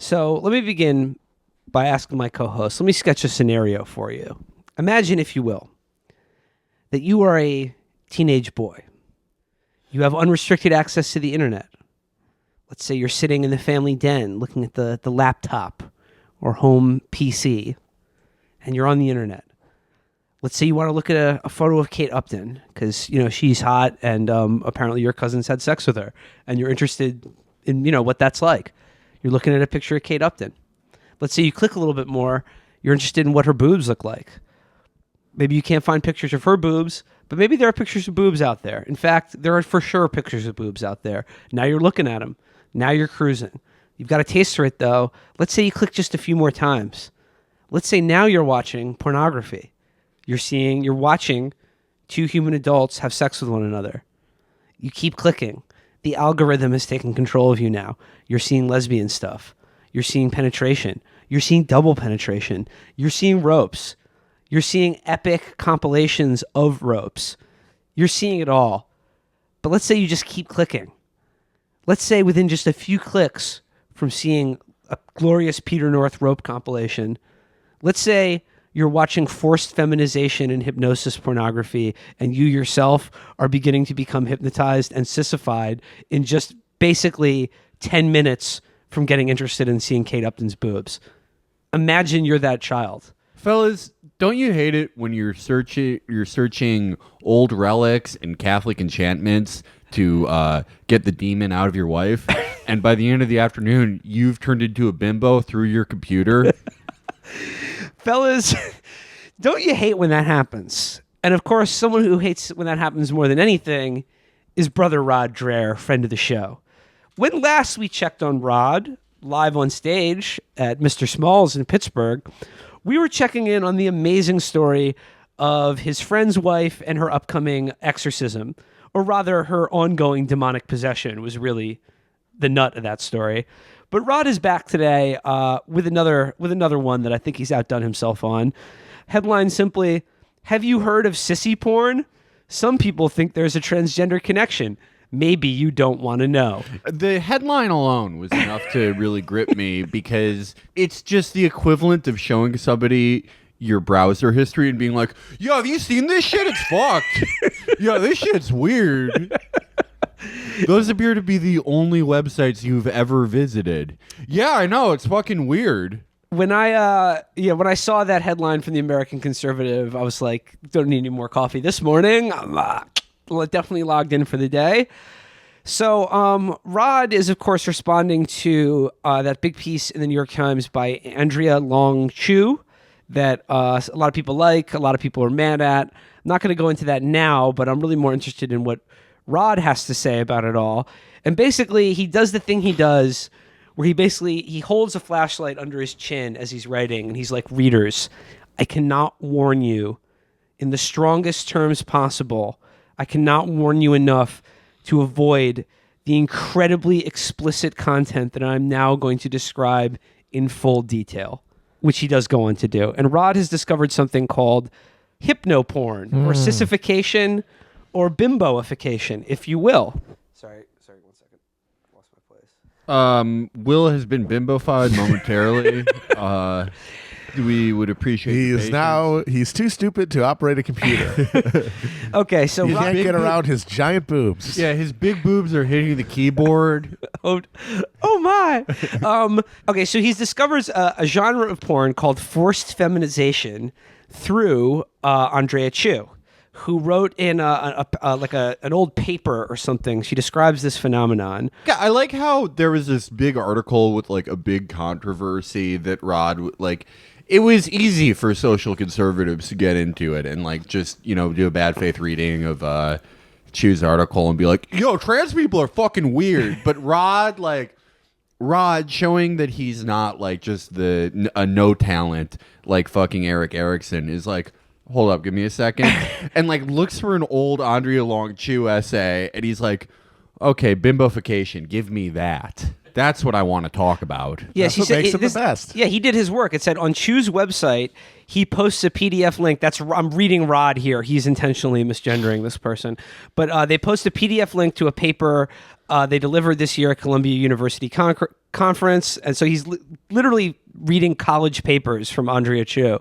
So let me begin by asking my co-host. Let me sketch a scenario for you. Imagine, if you will, that you are a teenage boy. You have unrestricted access to the internet. Let's say you're sitting in the family den looking at the laptop or home PC, and you're on the internet. Let's say you want to look at a photo of Kate Upton because, she's hot and apparently your cousins had sex with her and you're interested in, what that's like. You're looking at a picture of Kate Upton. Let's say you click a little bit more. You're interested in what her boobs look like. Maybe you can't find pictures of her boobs, but maybe there are pictures of boobs out there. In fact, there are for sure pictures of boobs out there. Now you're looking at them. Now you're cruising. You've got a taste for it, though. Let's say you click just a few more times. Let's say now you're watching pornography. You're watching two human adults have sex with one another. You keep clicking. The algorithm has taken control of you now. You're seeing lesbian stuff. You're seeing penetration. You're seeing double penetration. You're seeing ropes. You're seeing epic compilations of ropes. You're seeing it all. But let's say you just keep clicking. Let's say within just a few clicks from seeing a glorious Peter North rope compilation, let's say you're watching forced feminization and hypnosis pornography, and you yourself are beginning to become hypnotized and sissified in just basically 10 minutes from getting interested in seeing Kate Upton's boobs. Imagine you're that child. Fellas, don't you hate it when you're searching old relics and Catholic enchantments to get the demon out of your wife, and by the end of the afternoon, you've turned into a bimbo through your computer? Fellas, don't you hate when that happens? And of course, someone who hates when that happens more than anything is brother Rod Dreher, friend of the show. When last we checked on Rod, live on stage at Mr. Small's in Pittsburgh, we were checking in on the amazing story of his friend's wife and her upcoming exorcism, or rather her ongoing demonic possession was really the nut of that story. But Rod is back today with another one that I think he's outdone himself on. Headline simply, have you heard of sissy porn? Some people think there's a transgender connection. Maybe you don't want to know. The headline alone was enough to really grip me because it's just the equivalent of showing somebody your browser history and being like, yo, have you seen this shit? It's fucked. Yo, this shit's weird. Those appear to be the only websites you've ever visited. Yeah, I know. It's fucking weird. When I saw that headline from the American Conservative, I was like, don't need any more coffee this morning. I'm definitely logged in for the day. So Rod is, of course, responding to that big piece in the New York Times by Andrea Long Chu that a lot of people like, a lot of people are mad at. I'm not going to go into that now, but I'm really more interested in what Rod has to say about it all. And basically, he does the thing he does where he holds a flashlight under his chin as he's writing, and he's like, readers, I cannot warn you in the strongest terms possible. I cannot warn you enough to avoid the incredibly explicit content that I'm now going to describe in full detail, which he does go on to do. And Rod has discovered something called hypnoporn or sissification or bimbofication, if you will. Sorry, 1 second. Lost my place. Will has been bimbofied momentarily. We would appreciate He's too stupid to operate a computer. Okay, so He can't get around his giant boobs. Yeah, his big boobs are hitting the keyboard. oh my. Okay, so he discovers a genre of porn called forced feminization through Andrea Chu, who wrote in an old paper or something. She describes this phenomenon. Yeah, I like how there was this big article with like a big controversy that Rod it was easy for social conservatives to get into it and like just, do a bad faith reading of Chu's article and be like, yo, trans people are fucking weird. But Rod showing that he's not like just a no talent like fucking Eric Erickson is like, hold up, give me a second. And like looks for an old Andrea Long Chu essay and he's like, okay, bimbofication, give me that. That's what I want to talk about. Yeah, That's what makes him the best. Yeah, he did his work. It said on Chu's website, he posts a PDF link. I'm reading Rod here. He's intentionally misgendering this person. But they post a PDF link to a paper They delivered this year at Columbia University conference, and so he's literally reading college papers from Andrea Chu.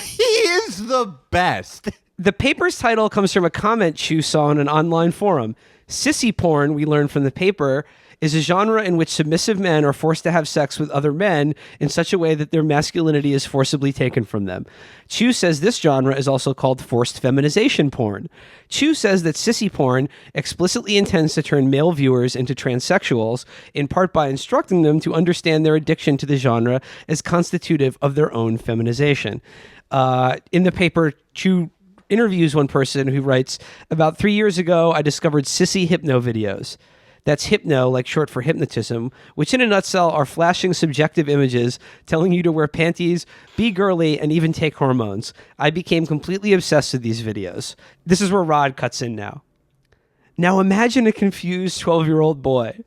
He is the best. The paper's title comes from a comment Chu saw on an online forum. Sissy porn, we learned from the paper, is a genre in which submissive men are forced to have sex with other men in such a way that their masculinity is forcibly taken from them. Chu says this genre is also called forced feminization porn. Chu says that sissy porn explicitly intends to turn male viewers into transsexuals, in part by instructing them to understand their addiction to the genre as constitutive of their own feminization. In the paper, Chu interviews one person who writes, about 3 years ago, I discovered sissy hypno videos. That's hypno, like short for hypnotism, which in a nutshell are flashing subjective images telling you to wear panties, be girly, and even take hormones. I became completely obsessed with these videos. This is where Rod cuts in now. Now imagine a confused 12-year-old boy,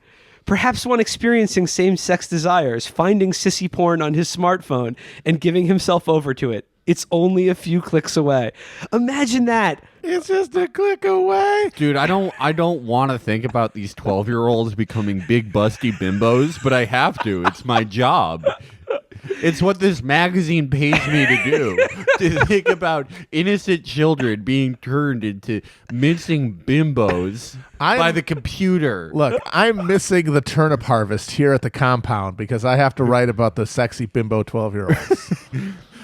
perhaps one experiencing same-sex desires, finding sissy porn on his smartphone and giving himself over to it. It's only a few clicks away. Imagine that. It's just a click away. Dude, I don't want to think about these 12-year-olds becoming big busty bimbos, but I have to. It's my job. It's what this magazine pays me to do. To think about innocent children being turned into mincing bimbos by the computer. Look, I'm missing the turnip harvest here at the compound because I have to write about the sexy bimbo 12-year-olds.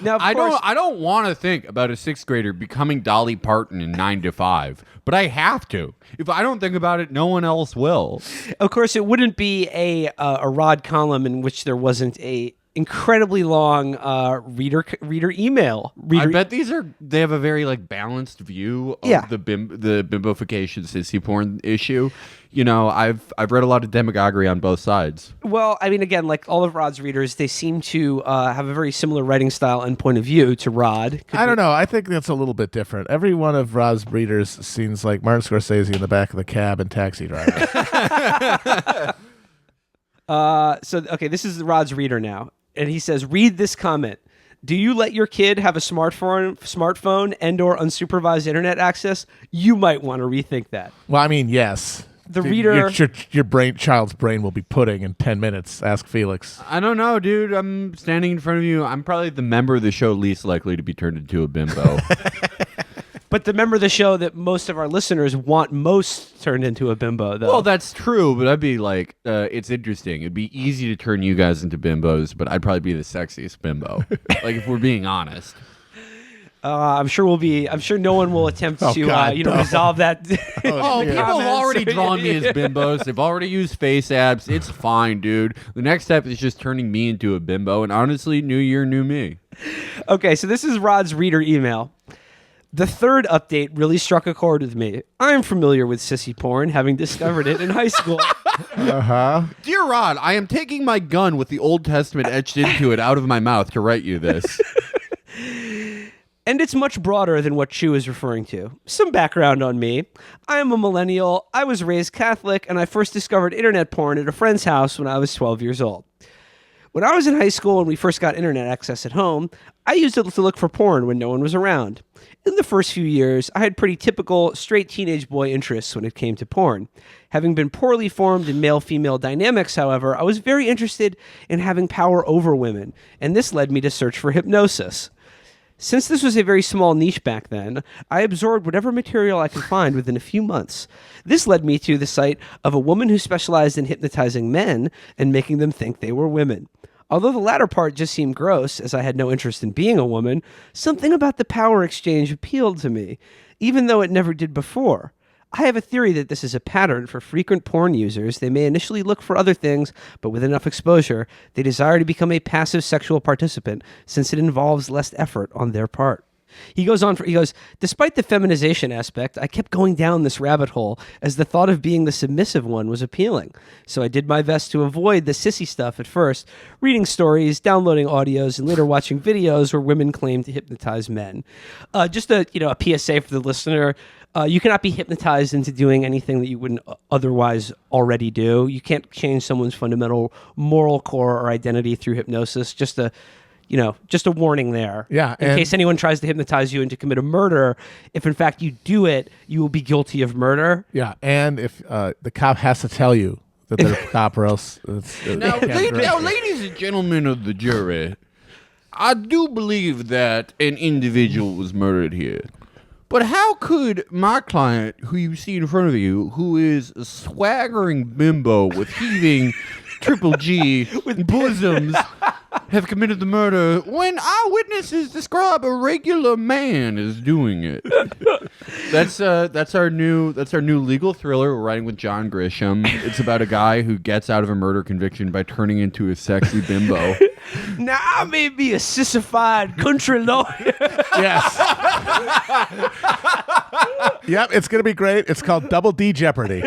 Now, I don't want to think about a sixth grader becoming Dolly Parton in 9 to 5, but I have to. If I don't think about it, no one else will. Of course, it wouldn't be a Rod column in which there wasn't a incredibly long reader email. I bet they have a very balanced view of the bimbofication sissy porn issue. You know, I've read a lot of demagoguery on both sides. Well, I mean, again, like all of Rod's readers, they seem to have a very similar writing style and point of view to Rod. I don't know. I think that's a little bit different. Every one of Rod's readers seems like Martin Scorsese in the back of the cab and Taxi Driver. Okay, this is Rod's reader now. And he says, read this comment. Do you let your kid have a smartphone and or unsupervised internet access? You might want to rethink that. Well, I mean, yes. The reader... Your child's brain will be pudding in 10 minutes. Ask Felix. I don't know, dude. I'm standing in front of you. I'm probably the member of the show least likely to be turned into a bimbo. But the member of the show that most of our listeners want most turned into a bimbo, though. Well, that's true, but I'd be like, it's interesting. It'd be easy to turn you guys into bimbos, but I'd probably be the sexiest bimbo. If we're being honest. I'm sure no one will attempt to resolve that. People have already drawn me as bimbos. They've already used face apps. It's fine, dude. The next step is just turning me into a bimbo, and honestly, new year, new me. Okay, so this is Rod's reader email. The third update really struck a chord with me. I'm familiar with sissy porn, having discovered it in high school. Dear Rod, I am taking my gun with the Old Testament etched into it out of my mouth to write you this. And it's much broader than what Chu is referring to. Some background on me. I am a millennial. I was raised Catholic, and I first discovered internet porn at a friend's house when I was 12 years old. When I was in high school and we first got internet access at home, I used it to look for porn when no one was around. In the first few years, I had pretty typical straight teenage boy interests when it came to porn. Having been poorly formed in male-female dynamics, however, I was very interested in having power over women, and this led me to search for hypnosis. Since this was a very small niche back then, I absorbed whatever material I could find within a few months. This led me to the site of a woman who specialized in hypnotizing men and making them think they were women. Although the latter part just seemed gross, as I had no interest in being a woman, something about the power exchange appealed to me, even though it never did before. I have a theory that this is a pattern for frequent porn users. They may initially look for other things, but with enough exposure, they desire to become a passive sexual participant, since it involves less effort on their part. He goes, despite the feminization aspect, I kept going down this rabbit hole as the thought of being the submissive one was appealing. So I did my best to avoid the sissy stuff at first, reading stories, downloading audios, and later watching videos where women claim to hypnotize men. Just a PSA for the listener. You cannot be hypnotized into doing anything that you wouldn't otherwise already do. You can't change someone's fundamental moral core or identity through hypnosis. Just just a warning there. Yeah, In case anyone tries to hypnotize you into commit a murder, if in fact you do it, you will be guilty of murder. Yeah, and if the cop has to tell you that they're a cop, or else Now, ladies and gentlemen of the jury, I do believe that an individual was murdered here. But how could my client, who you see in front of you, who is a swaggering bimbo with heaving triple G with bosoms, have committed the murder when eyewitnesses describe a regular man as doing it? That's our new legal thriller we're writing with John Grisham. It's about a guy who gets out of a murder conviction by turning into a sexy bimbo. Now I may be a sissified country lawyer. Yes. Yep, it's going to be great. It's called Double D Jeopardy.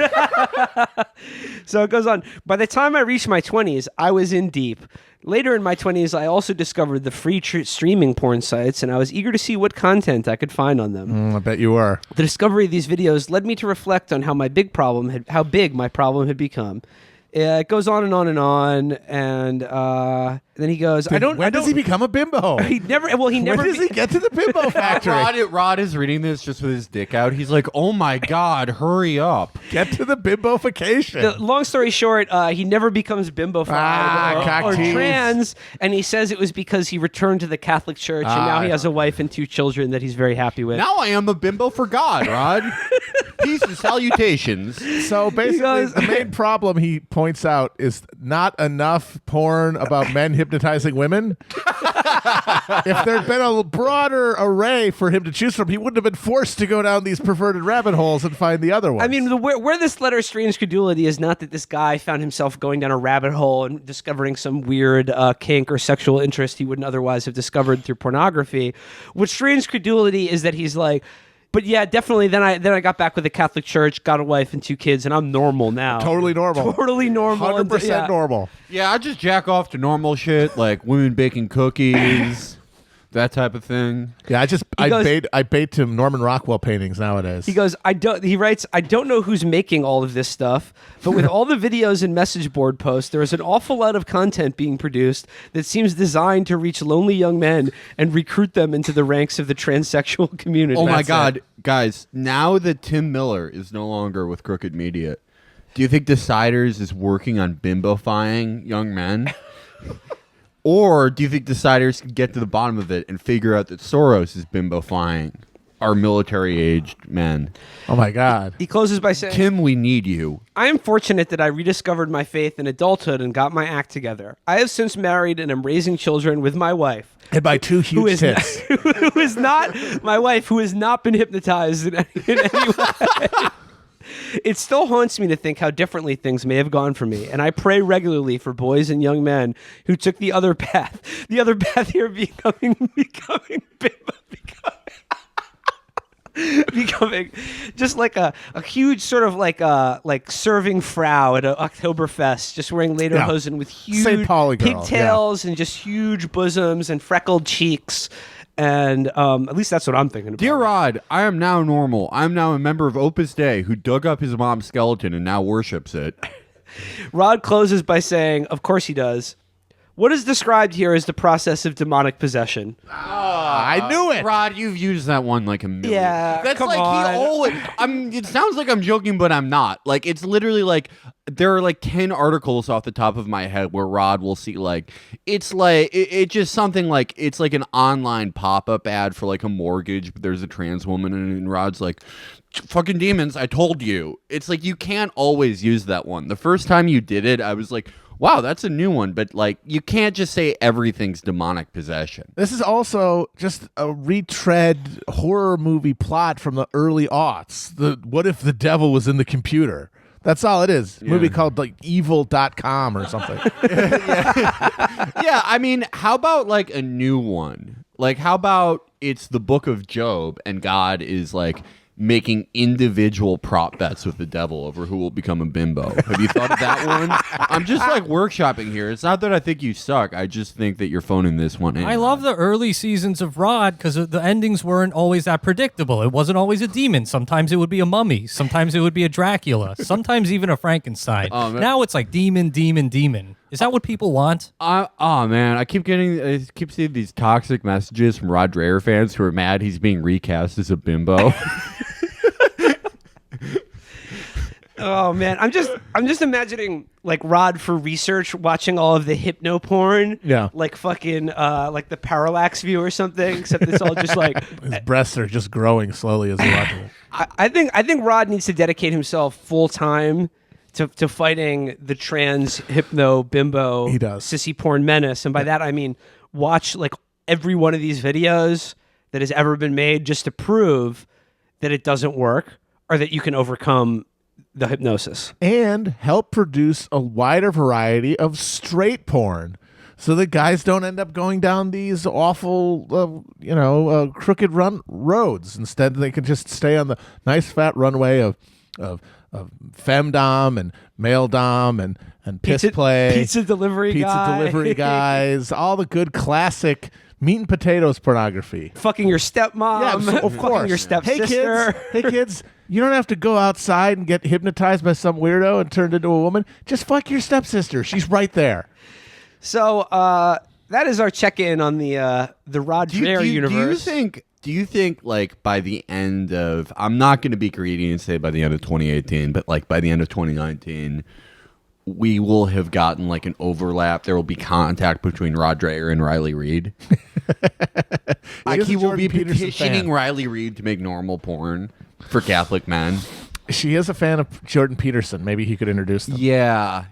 So it goes on. By the time I reached my 20s, I was in deep. Later in my 20s, I also discovered the free streaming porn sites, and I was eager to see what content I could find on them. I bet you are. The discovery of these videos led me to reflect on how big my problem had become. It goes on and on and on, and then he goes, When does he become a bimbo? He never. When does he get to the bimbo factory? Rod is reading this just with his dick out. He's like, "Oh my god, hurry up! Get to the bimbofication." Long story short, he never becomes bimbofied or trans, and he says it was because he returned to the Catholic Church, and now he has a wife and 2 children that he's very happy with. Now I am a bimbo for God, Rod. Peace and salutations. So basically, the main problem he points out is not enough porn about men hypnotizing women. If there'd been a broader array for him to choose from, he wouldn't have been forced to go down these perverted rabbit holes and find the other ones. I mean, where this letter strange credulity is not that this guy found himself going down a rabbit hole and discovering some weird kink or sexual interest he wouldn't otherwise have discovered through pornography. What strange credulity is that he's like, but yeah, definitely. Then I got back with the Catholic Church, got a wife and 2 kids, and I'm normal now. Totally normal. Totally normal. 100% normal. Yeah, I just jack off to normal shit like women baking cookies, that type of thing. Yeah, I bait him Norman Rockwell paintings nowadays. He goes, he writes, I don't know who's making all of this stuff, but with all the videos and message board posts, there is an awful lot of content being produced that seems designed to reach lonely young men and recruit them into the ranks of the transsexual community. Oh my God, guys, now that Tim Miller is no longer with Crooked Media, do you think Deciders is working on bimbofying young men? Or do you think Deciders can get to the bottom of it and figure out that Soros is bimbofying our military-aged men? Oh, my God. He closes by saying, Tim, we need you. I am fortunate that I rediscovered my faith in adulthood and got my act together. I have since married and am raising children with my wife. And by 2 huge tits. Who is not my wife, who has not been hypnotized in any way. It still haunts me to think how differently things may have gone for me, and I pray regularly for boys and young men who took the other path. The other path here becoming just like a huge sort of like serving frau at an Oktoberfest, just wearing lederhosen with huge pigtails and just huge bosoms and freckled cheeks. And at least that's what I'm thinking about. Dear Rod, I am now normal. I'm now a member of Opus Dei who dug up his mom's skeleton and now worships it. Rod closes by saying, of course he does. What is described here is the process of demonic possession. I knew it. Rod, you've used that one like a million. Yeah, that's come like on. he always. It sounds like I'm joking, but I'm not. Like it's literally like there are like 10 articles off the top of my head where Rod will see like it's just something like it's like an online pop-up ad for like a mortgage, but there's a trans woman in it, and Rod's like, fucking demons, I told you. It's like you can't always use that one. The first time you did it, I was like, wow, that's a new one, but like you can't just say everything's demonic possession. This is also just a retread horror movie plot from the early aughts. What if the devil was in the computer? That's all it is. A movie called like evil.com or something. Yeah, I mean, how about like a new one? Like how about it's the Book of Job and God is like making individual prop bets with the devil over who will become a bimbo. Have you thought of that one? I'm just like workshopping here. It's not that I think you suck. I just think that you're phoning this one in. I love the early seasons of Rod because the endings weren't always that predictable. It wasn't always a demon. Sometimes it would be a mummy. Sometimes it would be a Dracula. Sometimes even a Frankenstein. Now it's like demon, demon, demon. Is that what people want? Oh man, I keep seeing these toxic messages from Rod Dreher fans who are mad he's being recast as a bimbo. Oh man, I'm just imagining like Rod for research watching all of the hypno porn. Yeah. Like fucking like the parallax view or something, except it's all just like His breasts are just growing slowly as he watches it. I think Rod needs to dedicate himself full time to fighting the trans hypno bimbo He does. sissy porn menace, and by that I mean watch like every one of these videos that has ever been made just to prove that it doesn't work or that you can overcome the hypnosis. And help produce a wider variety of straight porn so that guys don't end up going down these awful, crooked roads. Instead, they can just stay on the nice fat runway of femdom and male dom and piss play. Pizza delivery guys, all the good classic meat and potatoes pornography. Fucking your stepmom. Yeah, so, of course. Fucking your stepsister. Hey kids, you don't have to go outside and get hypnotized by some weirdo and turned into a woman. Just fuck your stepsister. She's right there. So that is our check-in on the Rod Dreher universe. Do you think like by the end of, I'm not going to be greedy and say by the end of 2018, but like by the end of 2019, we will have gotten like an overlap. There will be contact between Rod Dreher and Riley Reid. Like he will be petitioning Riley Reid to make normal porn for Catholic men. She is a fan of Jordan Peterson. Maybe he could introduce them. Yeah.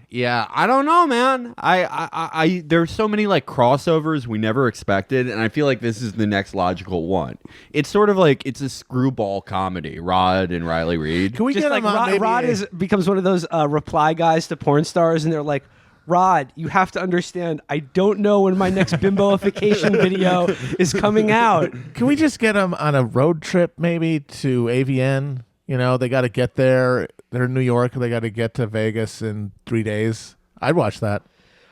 I don't know, man. I there's so many like crossovers we never expected, and I feel like this is the next logical one. It's sort of like it's a screwball comedy. Rod and Riley Reid. Can we Just get like him on? Rod becomes one of those reply guys to porn stars, and they're like, Rod, you have to understand, I don't know when my next bimbofication video is coming out. Can we just get him on a road trip maybe to AVN? You know, they got to get there. They're in New York. They got to get to Vegas in 3 days. I'd watch that.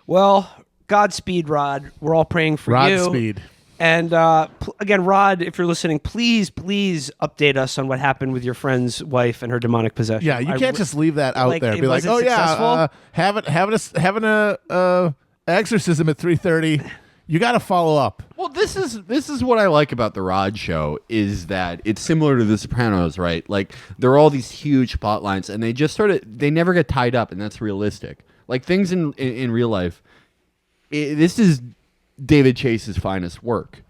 Well, Godspeed, Rod. We're all praying for you. Godspeed. And again, Rod, if you're listening, please update us on what happened with your friend's wife and her demonic possession. Yeah, you can't just leave that out there. Be like, was it successful? having a exorcism at 3:30. You got to follow up. Well, this is what I like about the Rod Show is that it's similar to The Sopranos, right? Like there are all these huge plot lines, and they never get tied up, and that's realistic. Like things in real life, this is David Chase's finest work.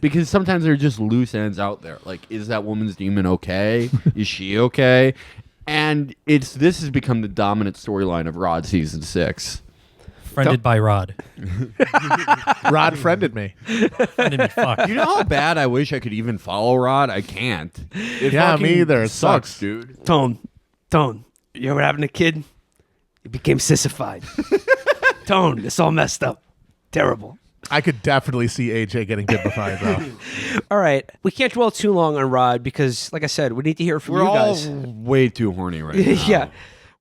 Because sometimes there are just loose ends out there. Like, is that woman's demon okay? Is she okay? And this has become the dominant storyline of Rod season 6. Friended by Rod. Rod friended me. Friended me, fuck. You know how bad I wish I could even follow Rod? I can't. It Yeah, fucking me either. It sucks, sucks. dude. Tone, you ever having a kid? You became sissified. Tone, it's all messed up. Terrible. I could definitely see AJ getting bimbofied, though. All right. We can't dwell too long on Rod because, like I said, we need to hear from We're you all guys. way too horny right now. Yeah.